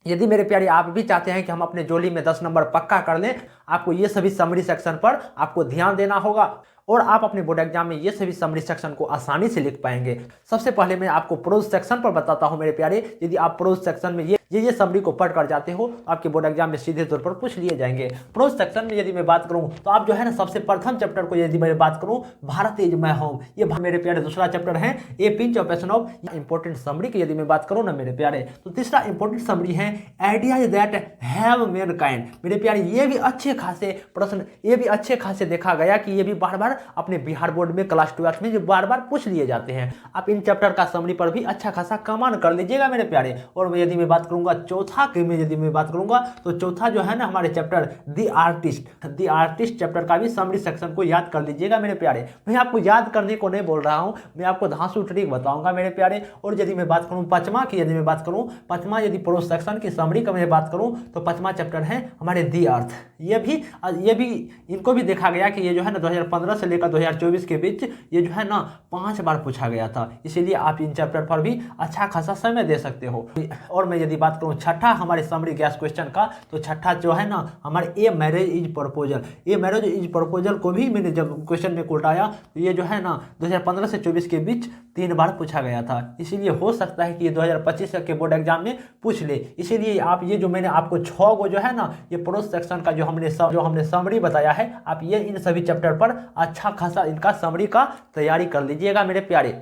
यदि मेरे प्यारे आप भी चाहते हैं कि हम अपने जोली में 10 नंबर पक्का कर लें, आपको ये सभी समरी सेक्शन पर आपको ध्यान देना होगा और आप अपने बोर्ड एग्जाम में ये सभी समरी सेक्शन को आसानी से लिख पाएंगे। सबसे पहले मैं आपको प्रोज सेक्शन पर बताता हूं मेरे प्यारे। यदि आप प्रोज सेक्शन में ये समरी को पढ़ कर जाते हो तो आपके बोर्ड एग्जाम में सीधे तौर पर पूछ लिए जाएंगे। प्रोज सेक्शन में यदि मैं बात करूं तो आप जो है ना सबसे प्रथम चैप्टर को यदि मैं बात करूं, भारत इज माय होम, ये मेरे प्यारे दूसरा चैप्टर है ए पिंच ऑफ एशन ऑफ इंपॉर्टेंट समरी की यदि मैं बात करूं ना मेरे प्यारे, तो तीसरा इंपॉर्टेंट समरी है आइडियाज दैट हैव मैनकाइंड। मेरे प्यारे ये भी अच्छे खासे प्रश्न, ये भी अच्छे खासे देखा गया कि ये भी बार बार अपने बिहार बोर्ड में क्लास 12 में जो बार बार पूछ लिए जाते हैं। आप इन चैप्टर का समरी पर भी अच्छा खासा कमांड कर लीजिएगा मेरे प्यारे। और यदि मैं बात करूंगा चौथा की में यदि मैं बात करूंगा तो चौथा जो है ना हमारे चैप्टर द आर्टिस्ट चैप्टर का भी समरी सेक्शन को याद कर लीजिएगा मेरे प्यारे। मैं आपको याद करने को नहीं बोल रहा हूं, मैं आपको धांसू ट्रिक बताऊंगा मेरे प्यारे। और यदि मैं बात करूं पांचवा की, यदि मैं बात करूं पांचवा यदि प्रोज सेक्शन की समरी का मैं बात करूं तो पांचवा चैप्टर है हमारे दी अर्थ। ये भी इनको भी देखा गया कि ये जो है ना 2015 से लेकर 2024 के बीच ये जो है ना 5 बार पूछा गया था, इसीलिए आप इन चैप्टर पर भी अच्छा खासा समय दे सकते हो। और मैं यदि बात करूं छठा हमारे समरी गैस क्वेश्चन का, तो छठा जो है ना हमारे ए मैरिज इज प्रपोजल, ये मैरिज इज प्रपोजल को भी मैंने जब क्वेश्चन में उठाया तो ये जो है ना 2015 से 24 के बीच 3 बार पूछा गया था, इसीलिए हो सकता है कि ये 2025 के बोर्ड एग्जाम में पूछ ले। इसीलिए आप ये जो मैंने आपको 6 को जो है ना ये प्रोज सेक्शन का जो हमने समरी बताया है, आप ये इन सभी चैप्टर पर अच्छा खासा इनका समरी का तैयारी कर लीजिएगा मेरे प्यारे।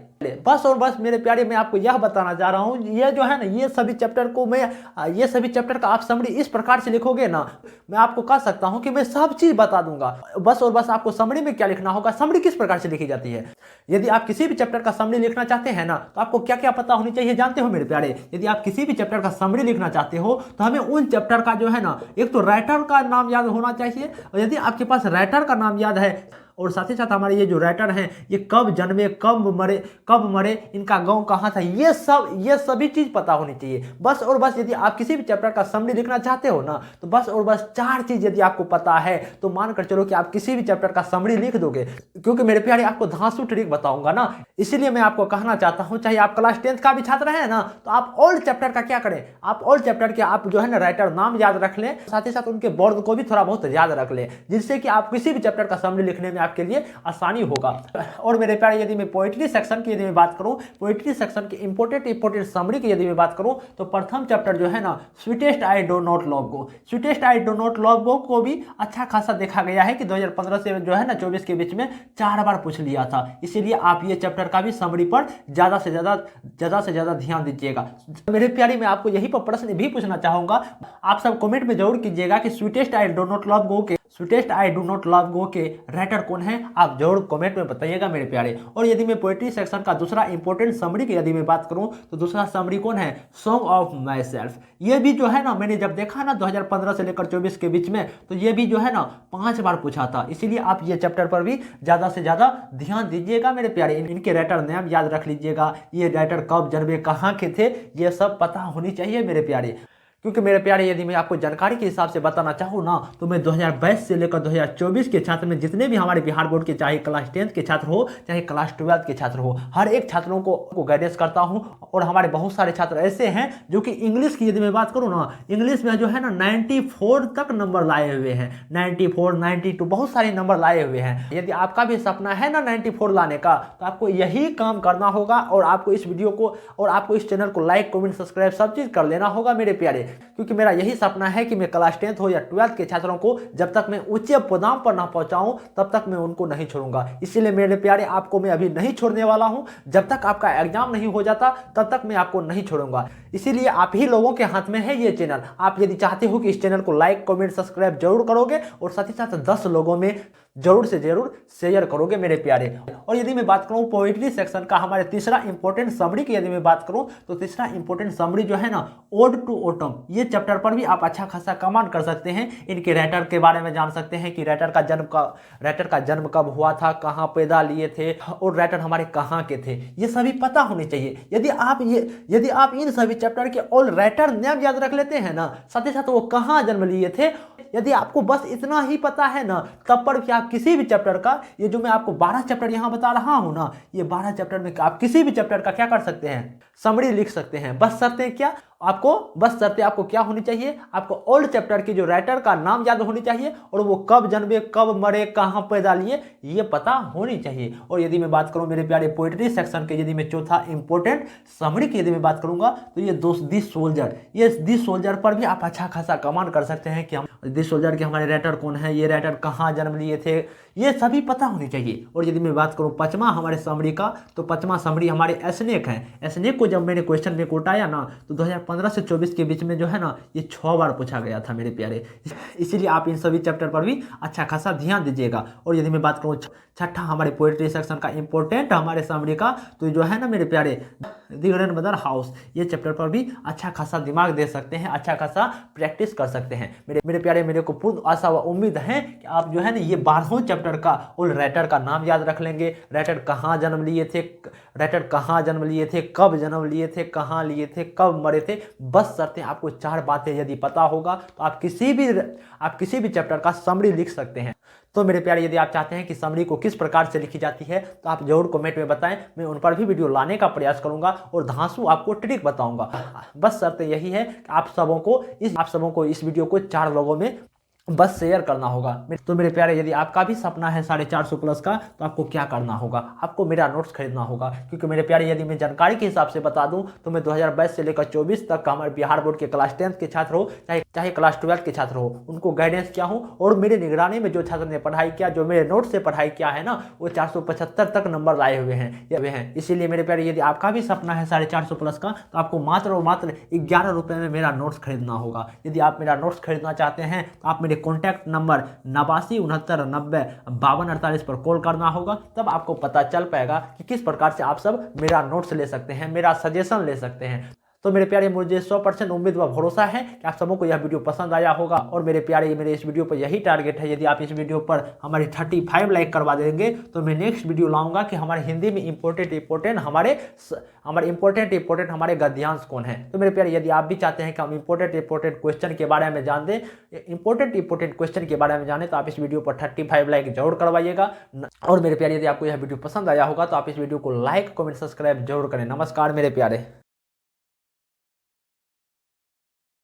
बस और बस मेरे प्यारे मैं आपको यह बताना चाह रहा हूं, ये जो है ना ये सभी चैप्टर का आप समरी इस प्रकार से लिखोगे ना, मैं आपको कह सकता हूं कि मैं सब चीज बता दूंगा। बस और बस आपको समरी में क्या लिखना होगा, समरी किस प्रकार से लिखी जाती है। यदि आप किसी भी चैप्टर का समरी लिखना चाहते हैं ना तो आपको क्या क्या पता होनी चाहिए जानते हो मेरे प्यारे। यदि आप किसी भी चैप्टर का समरी लिखना चाहते हो तो हमें उन चैप्टर का जो है ना एक तो राइटर का नाम याद होना चाहिए, और यदि आपके पास राइटर का नाम याद है और साथ ही साथ हमारे ये जो राइटर हैं ये कब जन्मे, कब मरे, इनका गांव कहाँ था, ये सभी चीज पता होनी चाहिए। बस और बस यदि आप किसी भी चैप्टर का समरी लिखना चाहते हो ना तो बस और बस 4 चीज यदि आपको पता है तो मानकर चलो कि आप किसी भी चैप्टर का समरी लिख दोगे। क्योंकि मेरे प्यारे आपको धांसू ट्रिक बताऊंगा ना, इसीलिए मैं आपको कहना चाहता हूं चाहे आप क्लास 10th का भी छात्र है ना तो आप ऑल चैप्टर का क्या करें, आप ऑल चैप्टर के आप जो है ना राइटर नाम याद रख लें, साथ ही साथ उनके वर्ड को भी थोड़ा बहुत याद रख लें, जिससे कि आप किसी भी चैप्टर का समरी लिखने में आपके लिए आसानी होगा। और मेरे प्यारे यदि मैं पोएट्री सेक्शन की यदि मैं बात करूं, पोएट्री सेक्शन की इंपोर्टेंट समरी की यदि मैं बात करूं तो प्रथम चैप्टर जो है ना sweetest I do not love go, sweetest I do not love go को भी अच्छा खासा देखा गया है कि 2015 से जो है ना 24 के बीच में 4 बार पूछ लिया था, इसीलिए आप ये चैप्टर का भी समरी पर ज्यादा से ज्यादा ध्यान दीजिएगा। मेरे प्यारे मैं आपको यही पर प्रश्न भी पूछना चाहूंगा, आप सब कमेंट में जरूर कीजिएगा कि sweetest I do not love go के राइटर कौन है, आप जरूर कमेंट में बताइएगा मेरे प्यारे। और यदि मैं पोएट्री सेक्शन का दूसरा इंपॉर्टेंट समरी की यदि मैं बात करूं तो दूसरा समरी कौन है, सॉन्ग ऑफ माई सेल्फ। ये भी जो है ना मैंने जब देखा ना 2015 से लेकर 24 के बीच में तो ये भी जो है ना 5 बार पूछा था, इसीलिए आप ये चैप्टर पर भी ज्यादा से ज्यादा ध्यान दीजिएगा मेरे प्यारे। इनके राइटर नाम याद रख लीजिएगा, ये राइटर कब जन्मे कहाँ के थे, ये सब पता होनी चाहिए मेरे प्यारे। क्योंकि मेरे प्यारे यदि मैं आपको जानकारी के हिसाब से बताना चाहूँ ना तो मैं 2022 से लेकर 2024 के छात्र में जितने भी हमारे बिहार बोर्ड के चाहे क्लास 10th के छात्र हो चाहे क्लास 12th के छात्र हो, हर एक छात्रों को गाइडेंस करता हूँ। और हमारे बहुत सारे छात्र ऐसे हैं जो कि इंग्लिश की यदि मैं बात करूँ ना, इंग्लिश में जो है ना 94 तक नंबर लाए हुए हैं, 94, 92 बहुत सारे नंबर लाए हुए हैं। यदि आपका भी सपना है ना 94 लाने का तो आपको यही काम करना होगा, और आपको इस वीडियो को और आपको इस चैनल को लाइक कमेंट सब्सक्राइब सब चीज कर लेना होगा मेरे प्यारे। क्योंकि मेरा यही सपना है कि मैं क्लास 10th हो या 12th के छात्रों को जब तक मैं ऊंचे पदाम पर ना पहुंचाऊं तब तक मैं उनको नहीं छोड़ूंगा। इसीलिए मेरे प्यारे आपको मैं अभी नहीं छोड़ने वाला हूं, जब तक आपका एग्जाम नहीं हो जाता तब तक मैं आपको नहीं छोड़ूंगा। इसीलिए आप ही लोगों के हाथ में है ये चैनल। आप यदि चाहते हो कि इस चैनल को लाइक कमेंट सब्सक्राइब जरूर करोगे और साथ ही साथ 10 लोगों में जरूर से जरूर शेयर करोगे मेरे प्यारे। और यदि मैं बात करूं पोएट्री सेक्शन का हमारे तीसरा इंपॉर्टेंट समरी की यदि मैं बात करूं तो तीसरा इंपॉर्टेंट समरी जो है ना ओड टू ऑटम, ये चैप्टर पर भी आप अच्छा खासा कमांड कर सकते हैं। इनके राइटर के बारे में जान सकते हैं कि राइटर का जन्म कब हुआ था, कहाँ पैदा लिए थे और राइटर हमारे कहाँ के थे, ये सभी पता होने चाहिए। यदि आप इन सभी चैप्टर के ऑल राइटर नाम याद रख लेते हैं ना, साथ ही साथ वो कहाँ जन्म लिए थे, यदि आपको बस इतना ही पता है ना तब पर भी आप किसी भी चैप्टर का, ये जो मैं आपको 12 चैप्टर यहां बता रहा हूं ना, ये 12 चैप्टर में आप किसी भी चैप्टर का क्या कर सकते हैं, समरी लिख सकते हैं। बस शर्तें क्या, आपको बस शर्तें आपको क्या होनी चाहिए, आपको ओल्ड चैप्टर की जो राइटर का नाम याद होनी चाहिए और वो कब जन्मे, कब मरे, कहाँ पैदा लिए, ये पता होनी चाहिए। और यदि मैं बात करूं मेरे प्यारे पोएट्री सेक्शन के, यदि मैं चौथा इंपॉर्टेंट समरी की यदि मैं बात करूंगा, तो ये दी सोल्जर, ये दी सोल्जर पर भी आप अच्छा खासा कमांड कर सकते हैं कि हम दी सोल्जर के हमारे राइटर कौन है, ये राइटर कहाँ जन्म लिए थे, ये सभी पता होनी चाहिए। और यदि मैं बात करूं पांचवा हमारे समरी का, तो पांचवा समरी हमारे एसनेक है। एसनेक को जब मैंने क्वेश्चन में उठाया ना, तो 2015 से 24 के बीच में जो है ना, ये 6 बार पूछा गया था मेरे प्यारे। इसीलिए आप इन सभी चैप्टर पर भी अच्छा खासा ध्यान दीजिएगा। और यदि मैं बात करूँ छठा हमारे पोएट्री सेक्शन का इंपॉर्टेंट हमारे समरी का, तो जो है ना मेरे प्यारे द ग्रैंडमदर हाउस, ये चैप्टर पर भी अच्छा खासा दिमाग दे सकते हैं, अच्छा खासा प्रैक्टिस कर सकते हैं। मेरे प्यारे, मेरे को पूर्ण आशा व उम्मीद है कि आप जो है ना ये 12 चैप्टर का उन राइटर का नाम याद रख लेंगे, राइटर कहाँ जन्म लिए थे, राइटर कहाँ जन्म लिए थे, कब जन्म लिए थे, कहाँ लिए थे, कब मरे थे। बस शर्तें आपको 4 बातें यदि पता होगा तो आप किसी भी चैप्टर का समरी लिख सकते हैं। तो मेरे प्यारे, यदि आप चाहते हैं कि समरी को किस प्रकार से लिखी जाती है तो आप जरूर कमेंट में बताएं, मैं उन पर भी वीडियो लाने का प्रयास करूंगा और धांसू आपको ट्रिक बताऊंगा। बस शर्त यही है कि आप सबों को इस वीडियो को 4 लोगों में बस शेयर करना होगा। तो मेरे प्यारे, यदि आपका भी सपना है 450 प्लस का, तो आपको क्या करना होगा, आपको मेरा नोट्स खरीदना होगा। क्योंकि मेरे प्यारे, यदि मैं जानकारी के हिसाब से बता दूं तो मैं 2022 से लेकर 24 तक का हमारे बिहार बोर्ड के क्लास 10th के छात्र हो चाहे क्लास 12th के छात्र हो, उनको गाइडेंस किया हूँ। और मेरे निगरानी में जो छात्र ने पढ़ाई किया, जो मेरे नोट से पढ़ाई किया है ना, वो 475 तक नंबर लाए हुए हैं। इसीलिए मेरे प्यारे, यदि आपका भी सपना है 450 प्लस का, तो आपको मात्र और मात्र 11 रुपये में मेरा नोट्स खरीदना होगा। यदि आप मेरा नोट्स खरीदना चाहते हैं तो आप मेरे कॉन्टैक्ट नंबर 8969905248 पर कॉल करना होगा। तब आपको पता चल पाएगा कि किस प्रकार से आप सब मेरा नोट्स ले सकते हैं, मेरा सजेशन ले सकते हैं। तो मेरे प्यारे, मुझे 100% उम्मीद व भरोसा है कि आप सबों को यह वीडियो पसंद आया होगा। और मेरे प्यारे, मेरे इस वीडियो पर यही टारगेट है, यदि आप इस वीडियो पर हमारे 35 लाइक करवा देंगे तो मैं नेक्स्ट वीडियो लाऊंगा कि हमारे हिंदी में इंपॉर्टेंट हमारे गद्यांश कौन है। तो मेरे प्यारे, यदि आप भी चाहते हैं कि हम इंपॉर्टेंट क्वेश्चन के बारे में जान दें, इंपॉर्टेंट क्वेश्चन के बारे में जाने, तो आप इस वीडियो पर 35 लाइक जरूर करवाइएगा। और मेरे प्यारे, यदि आपको यह वीडियो पसंद आया होगा तो आप इस वीडियो को लाइक, कमेंट, सब्सक्राइब जरूर करें। नमस्कार मेरे प्यारे।